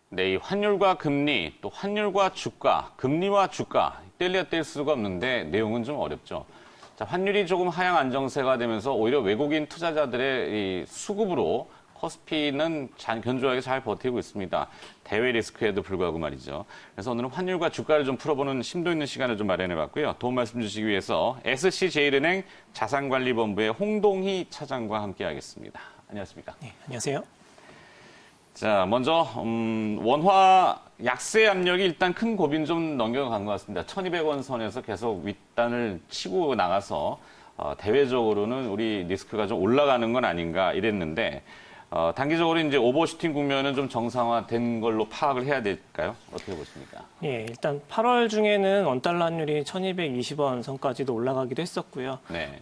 네, 이 환율과 금리, 또 환율과 주가, 금리와 주가, 뗄래야 뗄 수가 없는데 내용은 좀 어렵죠. 자, 환율이 조금 하향 안정세가 되면서 오히려 외국인 투자자들의 이 수급으로 코스피는 견조하게 잘 버티고 있습니다. 대외 리스크에도 불구하고 말이죠. 그래서 오늘은 환율과 주가를 좀 풀어보는 심도 있는 시간을 좀 마련해봤고요. 도움 말씀 주시기 위해서 SC제일은행 자산관리본부의 홍동희 차장과 함께하겠습니다. 안녕하십니까? 네, 안녕하세요. 자, 먼저 원화 약세 압력이 일단 큰 고비는 좀 넘겨간 것 같습니다. 1,200원 선에서 계속 윗단을 치고 나가서 대외적으로는 우리 리스크가 좀 올라가는 건 아닌가 이랬는데 단기적으로 이제 오버슈팅 국면은 좀 정상화된 걸로 파악을 해야 될까요? 어떻게 보십니까? 예, 일단 8월 중에는 원달러 환율이 1,220원 선까지도 올라가기도 했었고요. 네.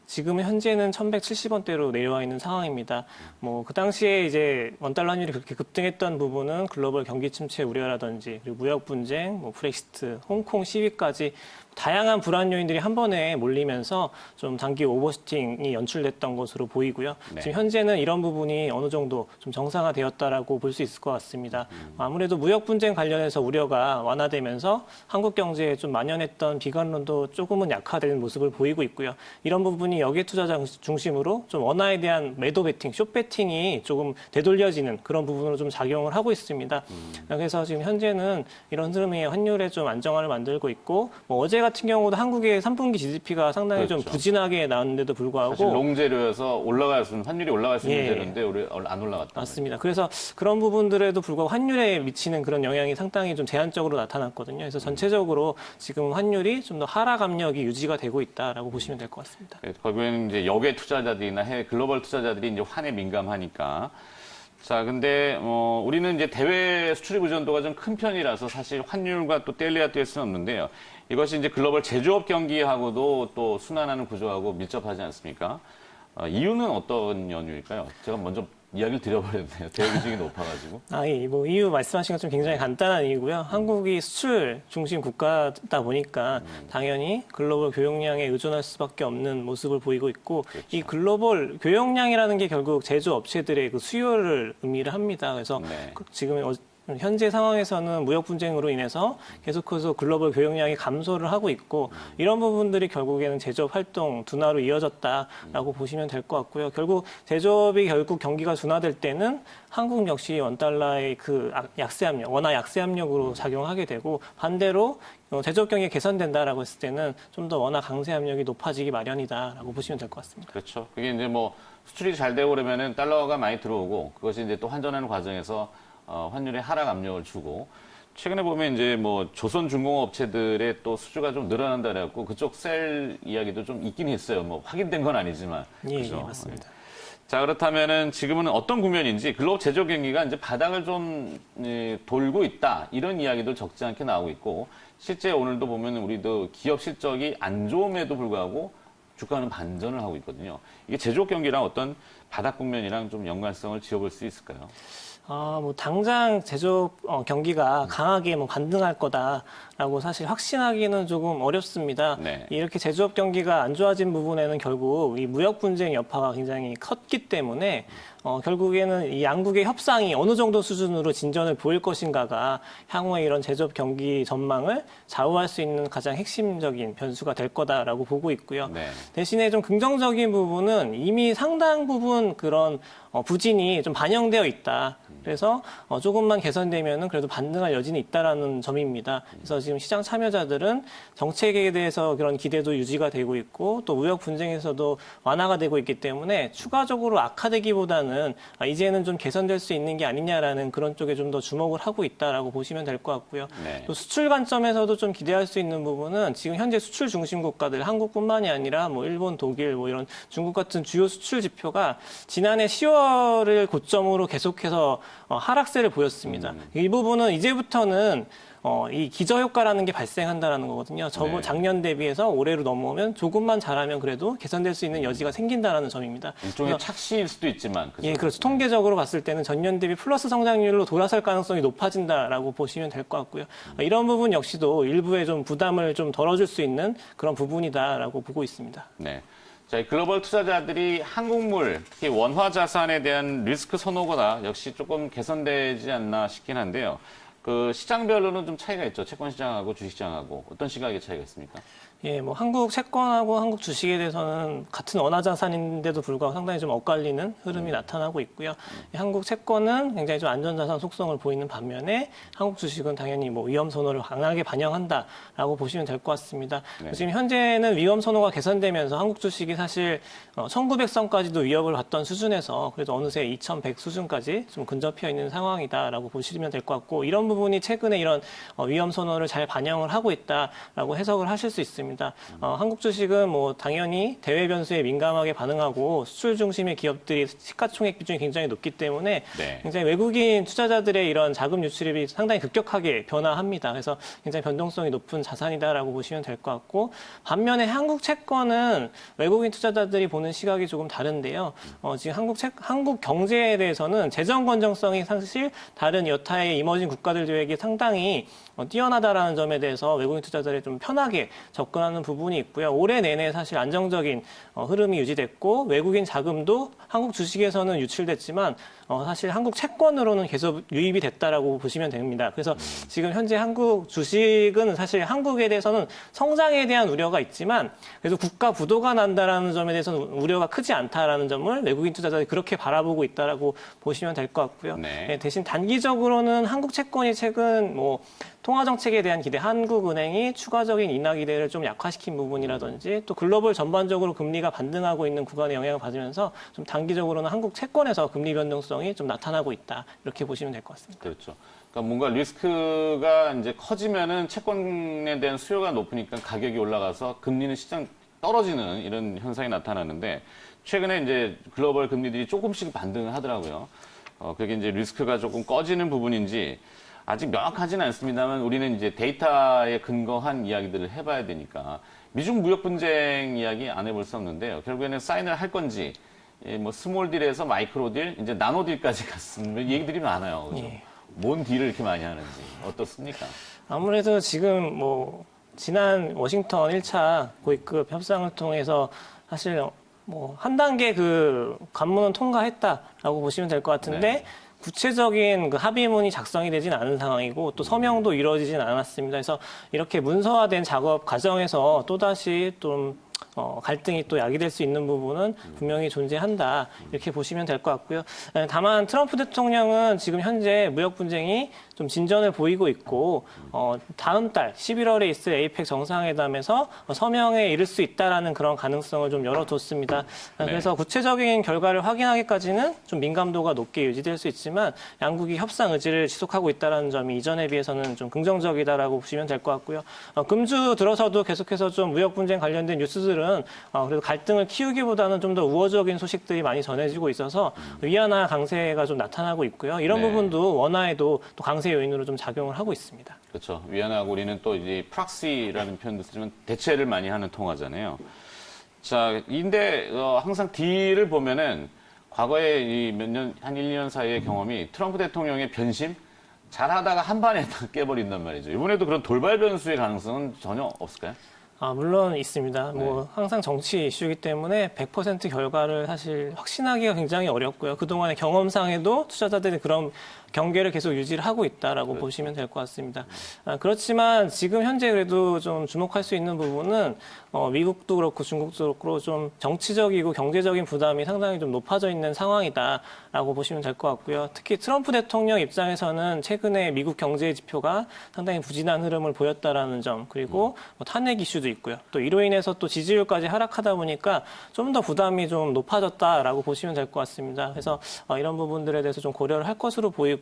지금 현재는 1,170원대로 내려와 있는 상황입니다. 그 당시에 이제 원달러 환율이 그렇게 급등했던 부분은 글로벌 경기 침체 우려라든지 그리고 무역 분쟁, 브렉시트, 홍콩 시위까지 다양한 불안 요인들이 한 번에 몰리면서 좀 단기 오버슈팅이 연출됐던 것으로 보이고요. 네. 지금 현재는 이런 부분이 어느 정도 좀 정상화되었다라고 볼 수 있을 것 같습니다. 아무래도 무역 분쟁 관련해서 우려가 완화되면서 한국 경제에 좀 만연했던 비관론도 조금은 약화되는 모습을 보이고 있고요. 이런 부분이 여객 투자자 중심으로 좀 원화에 대한 매도 베팅, 숏 베팅이 조금 되돌려지는 그런 부분으로 좀 작용을 하고 있습니다. 그래서 지금 현재는 이런 흐름이 환율에 좀 안정화를 만들고 있고 어제 같은 경우도 한국의 3분기 GDP가 상당히 그렇죠. 좀 부진하게 나왔는데도 불구하고 사실 롱재료여서 환율이 올라갈 수 있는 재료인데 우리 안 올라갔다. 맞습니다. 그래서 그런 부분들에도 불구하고 환율에 미치는 그런 영향이 상당히 좀 제한적으로 나타났거든요. 그래서 전체적으로 지금 환율이 좀 더 하락 압력이 유지가 되고 있다라고 보시면 될 것 같습니다. 결국에는 이제 역외 투자자들이나 해외 글로벌 투자자들이 이제 환에 민감하니까. 자, 근데 우리는 이제 대외 수출입 의존도가 좀 큰 편이라서 사실 환율과 또 뗄래야 뗄 수는 없는데요. 이것이 이제 글로벌 제조업 경기하고도 또 순환하는 구조하고 밀접하지 않습니까? 이유는 어떤 연유일까요? 제가 먼저 이야기를 드려버렸네요. 대외 비중이 높아가지고. 이유 말씀하신 것좀 굉장히 간단한 이유고요. 한국이 수출 중심 국가다 보니까 당연히 글로벌 교역량에 의존할 수밖에 없는 모습을 보이고 있고 그렇죠. 이 글로벌 교역량이라는 게 결국 제조업체들의 그 수요를 의미를 합니다. 그래서 네. 지금 현재 상황에서는 무역 분쟁으로 인해서 계속해서 글로벌 교역량이 감소를 하고 있고 이런 부분들이 결국에는 제조업 활동 둔화로 이어졌다라고 보시면 될 것 같고요. 결국 제조업이 결국 경기가 둔화될 때는 한국 역시 원달러의 그 약세 압력, 원화 약세 압력으로 작용하게 되고 반대로 제조업 경기가 개선된다라고 했을 때는 좀 더 원화 강세 압력이 높아지기 마련이다라고 보시면 될 것 같습니다. 그렇죠. 그게 이제 수출이 잘 되고 그러면은 달러가 많이 들어오고 그것이 이제 또 환전하는 과정에서 환율에 하락 압력을 주고 최근에 보면 이제 조선중공업 업체들의 또 수주가 좀 늘어난다 그래갖고 그쪽 셀 이야기도 좀 있긴 했어요. 확인된 건 아니지만. 그렇죠? 예, 맞습니다. 자, 그렇다면은 지금은 어떤 국면인지 글로벌 제조업 경기가 이제 바닥을 좀 돌고 있다 이런 이야기도 적지 않게 나오고 있고 실제 오늘도 보면 우리도 기업 실적이 안 좋음에도 불구하고 주가는 반전을 하고 있거든요. 이게 제조업 경기랑 어떤 바닥 국면이랑 좀 연관성을 지어볼 수 있을까요? 당장 제조업 경기가 강하게 반등할 거다라고 사실 확신하기는 조금 어렵습니다. 네. 이렇게 제조업 경기가 안 좋아진 부분에는 결국 이 무역 분쟁 여파가 굉장히 컸기 때문에 결국에는 이 양국의 협상이 어느 정도 수준으로 진전을 보일 것인가가 향후에 이런 제조업 경기 전망을 좌우할 수 있는 가장 핵심적인 변수가 될 거다라고 보고 있고요. 네. 대신에 좀 긍정적인 부분은 이미 상당 부분 그런 부진이 좀 반영되어 있다. 그래서 조금만 개선되면은 그래도 반등할 여지는 있다라는 점입니다. 그래서 지금 시장 참여자들은 정책에 대해서 그런 기대도 유지가 되고 있고 또 무역 분쟁에서도 완화가 되고 있기 때문에 추가적으로 악화되기보다는 이제는 좀 개선될 수 있는 게 아니냐라는 그런 쪽에 좀 더 주목을 하고 있다라고 보시면 될 것 같고요. 네. 또 수출 관점에서도 좀 기대할 수 있는 부분은 지금 현재 수출 중심 국가들 한국뿐만이 아니라 일본, 독일 이런 중국 같은 주요 수출 지표가 지난해 10월을 고점으로 계속해서 하락세를 보였습니다. 이 부분은 이제부터는 이 기저효과라는 게 발생한다라는 거거든요. 네. 작년 대비해서 올해로 넘어오면 조금만 잘하면 그래도 개선될 수 있는 여지가 생긴다라는 점입니다. 일종의 착시일 수도 있지만. 그렇죠? 예, 그렇죠. 통계적으로 봤을 때는 전년 대비 플러스 성장률로 돌아설 가능성이 높아진다라고 보시면 될 것 같고요. 이런 부분 역시도 일부의 좀 부담을 좀 덜어줄 수 있는 그런 부분이다라고 보고 있습니다. 네. 자, 이 글로벌 투자자들이 한국물, 특히 원화 자산에 대한 리스크 선호가 역시 조금 개선되지 않나 싶긴 한데요. 그 시장별로는 좀 차이가 있죠. 채권 시장하고 주식 시장하고 어떤 시각의 차이가 있습니까? 예, 뭐 한국 채권하고 한국 주식에 대해서는 같은 원화 자산인데도 불구하고 상당히 좀 엇갈리는 흐름이 나타나고 있고요. 한국 채권은 굉장히 좀 안전자산 속성을 보이는 반면에 한국 주식은 당연히 뭐 위험 선호를 강하게 반영한다라고 보시면 될 것 같습니다. 네. 지금 현재는 위험 선호가 개선되면서 한국 주식이 사실 1900선까지도 위협을 받던 수준에서 그래도 어느새 2100 수준까지 좀 근접해 있는 상황이다라고 보시면 될 것 같고, 이런 부분이 최근에 이런 위험 선호를 잘 반영을 하고 있다라고 해석을 하실 수 있습니다. 한국 주식은 뭐 당연히 대외 변수에 민감하게 반응하고 수출 중심의 기업들이 시가총액 비중이 굉장히 높기 때문에 네. 굉장히 외국인 투자자들의 이런 자금 유출입이 상당히 급격하게 변화합니다. 그래서 굉장히 변동성이 높은 자산이다라고 보시면 될 것 같고, 반면에 한국 채권은 외국인 투자자들이 보는 시각이 조금 다른데요. 지금 한국 경제에 대해서는 재정 건전성이 사실 다른 여타의 이머징 국가들 대비 상당히 뛰어나다라는 점에 대해서 외국인 투자자들이 좀 편하게 접근하는 부분이 있고요. 올해 내내 사실 안정적인 흐름이 유지됐고, 외국인 자금도 한국 주식에서는 유출됐지만 사실 한국 채권으로는 계속 유입이 됐다라고 보시면 됩니다. 그래서 지금 현재 한국 주식은 사실 한국에 대해서는 성장에 대한 우려가 있지만 그래도 국가 부도가 난다라는 점에 대해서는 우려가 크지 않다라는 점을 외국인 투자자들이 그렇게 바라보고 있다라고 보시면 될 것 같고요. 네. 대신 단기적으로는 한국 채권이 최근 뭐 통화 정책에 대한 기대, 한국은행이 추가적인 인하 기대를 좀 약화시킨 부분이라든지 또 글로벌 전반적으로 금리가 반등하고 있는 구간에 영향을 받으면서 좀 단기적으로는 한국 채권에서 금리 변동성이 좀 나타나고 있다. 이렇게 보시면 될 것 같습니다. 그렇죠. 그러니까 뭔가 리스크가 이제 커지면은 채권에 대한 수요가 높으니까 가격이 올라가서 금리는 시장 떨어지는 이런 현상이 나타나는데, 최근에 이제 글로벌 금리들이 조금씩 반등을 하더라고요. 그게 이제 리스크가 조금 꺼지는 부분인지 아직 명확하지는 않습니다만 우리는 이제 데이터에 근거한 이야기들을 해봐야 되니까 미중 무역 분쟁 이야기 안 해볼 수 없는데요. 결국에는 사인을 할 건지, 뭐 스몰 딜에서 마이크로 딜, 이제 나노 딜까지 갔으면 얘기들이 많아요. 그죠? 예. 뭔 딜을 이렇게 많이 하는지 어떻습니까? 아무래도 지금 뭐 지난 워싱턴 1차 고위급 협상을 통해서 사실 뭐 한 단계 그 관문은 통과했다라고 보시면 될 것 같은데, 네. 구체적인 그 합의문이 작성이 되진 않은 상황이고 또 서명도 이루어지진 않았습니다. 그래서 이렇게 문서화된 작업 과정에서 또다시 좀 갈등이 또 야기될 수 있는 부분은 분명히 존재한다. 이렇게 보시면 될 것 같고요. 다만 트럼프 대통령은 지금 현재 무역 분쟁이 좀 진전을 보이고 있고 다음 달 11월에 있을 에이펙 정상회담에서 서명에 이를 수 있다라는 그런 가능성을 좀 열어뒀습니다. 그래서 구체적인 결과를 확인하기까지는 좀 민감도가 높게 유지될 수 있지만 양국이 협상 의지를 지속하고 있다는 점이 이전에 비해서는 좀 긍정적이다라고 보시면 될 것 같고요. 금주 들어서도 계속해서 좀 무역 분쟁 관련된 뉴스들은 그래도 갈등을 키우기보다는 좀 더 우호적인 소식들이 많이 전해지고 있어서 위안화 강세가 좀 나타나고 있고요. 이런 네. 부분도 원화에도 또 강세 요인으로 좀 작용을 하고 있습니다. 그렇죠. 위안화하고 우리는 또 이제 프락시라는 표현도 쓰지만 대체를 많이 하는 통화잖아요. 자, 근데 항상 딜을 보면은 과거에 이 몇 년, 한 1, 2년 사이의 경험이 트럼프 대통령의 변심 잘하다가 한 반에 딱 깨버린단 말이죠. 이번에도 그런 돌발 변수의 가능성은 전혀 없을까요? 물론 있습니다. 뭐 네. 항상 정치 이슈이기 때문에 100% 결과를 사실 확신하기가 굉장히 어렵고요. 그동안의 경험상에도 투자자들이 그런 경계를 계속 유지를 하고 있다라고 그렇죠. 보시면 될 것 같습니다. 그렇지만 지금 현재 그래도 좀 주목할 수 있는 부분은 미국도 그렇고 중국도 그렇고 좀 정치적이고 경제적인 부담이 상당히 좀 높아져 있는 상황이다라고 보시면 될 것 같고요. 특히 트럼프 대통령 입장에서는 최근에 미국 경제 지표가 상당히 부진한 흐름을 보였다라는 점, 그리고 뭐 탄핵 이슈도 있고요. 또 이로 인해서 또 지지율까지 하락하다 보니까 좀 더 부담이 좀 높아졌다라고 보시면 될 것 같습니다. 그래서 이런 부분들에 대해서 좀 고려를 할 것으로 보이고요.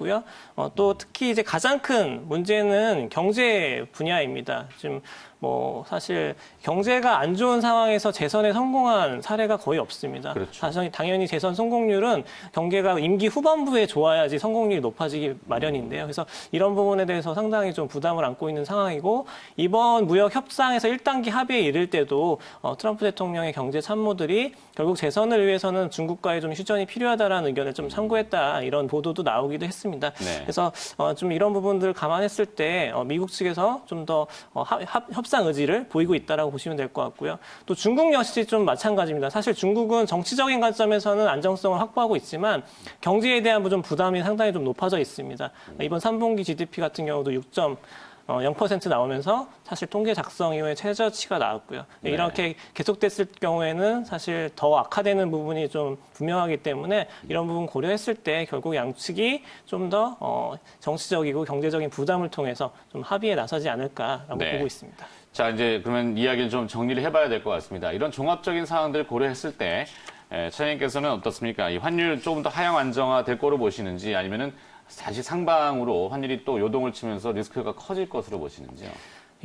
또 특히 이제 가장 큰 문제는 경제 분야입니다. 지금 뭐 사실 경제가 안 좋은 상황에서 재선에 성공한 사례가 거의 없습니다. 그렇죠. 당연히 재선 성공률은 경제가 임기 후반부에 좋아야지 성공률이 높아지기 마련인데요. 그래서 이런 부분에 대해서 상당히 좀 부담을 안고 있는 상황이고, 이번 무역 협상에서 1단계 합의에 이를 때도 트럼프 대통령의 경제 참모들이 결국 재선을 위해서는 중국과의 좀 휴전이 필요하다라는 의견을 좀 참고했다, 이런 보도도 나오기도 했습니다. 네. 그래서 좀 이런 부분들을 감안했을 때 미국 측에서 좀 더 협상 의지를 보이고 있다라고 보시면 될 것 같고요. 또 중국 역시 좀 마찬가지입니다. 사실 중국은 정치적인 관점에서는 안정성을 확보하고 있지만 경제에 대한 좀 부담이 상당히 좀 높아져 있습니다. 이번 3분기 GDP 같은 경우도 0% 나오면서 사실 통계 작성 이후에 최저치가 나왔고요. 네. 이렇게 계속됐을 경우에는 사실 더 악화되는 부분이 좀 분명하기 때문에 이런 부분 고려했을 때 결국 양측이 좀 더 정치적이고 경제적인 부담을 통해서 좀 합의에 나서지 않을까라고 네. 보고 있습니다. 자, 이제 그러면 이야기를 좀 정리를 해봐야 될 것 같습니다. 이런 종합적인 사항들을 고려했을 때 차장님께서는 어떻습니까? 이 환율 조금 더 하향 안정화 될 거로 보시는지 아니면은 다시 상방으로 환율이 또 요동을 치면서 리스크가 커질 것으로 보시는지요?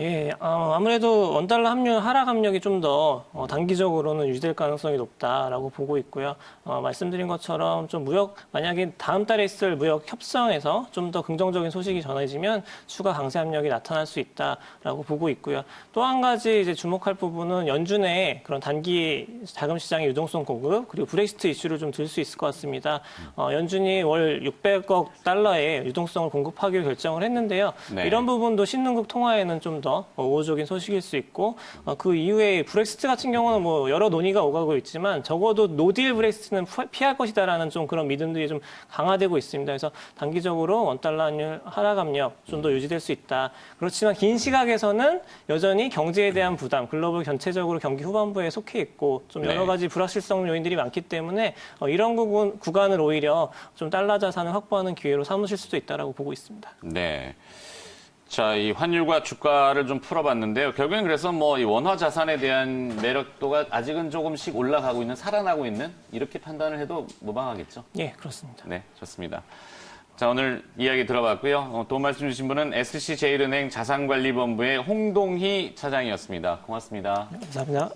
예, 아무래도 원달러 환율 하락 압력이 좀 더 단기적으로는 유지될 가능성이 높다라고 보고 있고요. 말씀드린 것처럼 좀 만약에 다음 달에 있을 무역 협상에서 좀 더 긍정적인 소식이 전해지면 추가 강세 압력이 나타날 수 있다라고 보고 있고요. 또 한 가지 이제 주목할 부분은 연준의 그런 단기 자금 시장의 유동성 공급 그리고 브렉시트 이슈를 좀 들 수 있을 것 같습니다. 연준이 월 600억 달러의 유동성을 공급하기로 결정을 했는데요. 네. 이런 부분도 신흥국 통화에는 좀 더 우호적인 소식일 수 있고 그 이후에 브렉시트 같은 경우는 뭐 여러 논의가 오가고 있지만 적어도 노딜 브렉시트는 피할 것이다라는 좀 그런 믿음들이 좀 강화되고 있습니다. 그래서 단기적으로 원달러 환율 하락 압력 좀 더 유지될 수 있다. 그렇지만 긴 시각에서는 여전히 경제에 대한 부담, 글로벌 전체적으로 경기 후반부에 속해 있고 좀 여러 네. 가지 불확실성 요인들이 많기 때문에 이런 구간을 오히려 좀 달러 자산을 확보하는 기회로 삼으실 수도 있다라고 보고 있습니다. 네. 자, 이 환율과 주가를 좀 풀어봤는데요. 결국엔 그래서 뭐 이 원화 자산에 대한 매력도가 아직은 조금씩 올라가고 있는, 살아나고 있는 이렇게 판단을 해도 무방하겠죠. 예, 그렇습니다. 네, 좋습니다. 자, 오늘 이야기 들어봤고요. 도움 말씀 주신 분은 SC제일은행 자산관리본부의 홍동희 차장이었습니다. 고맙습니다. 감사합니다.